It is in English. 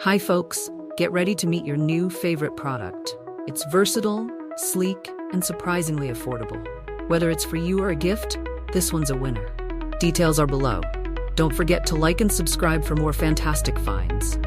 Hi folks, get ready to meet your new favorite product. It's versatile, sleek, and surprisingly affordable. Whether it's for you or a gift, this one's a winner. Details are below. Don't forget to like and subscribe for more fantastic finds.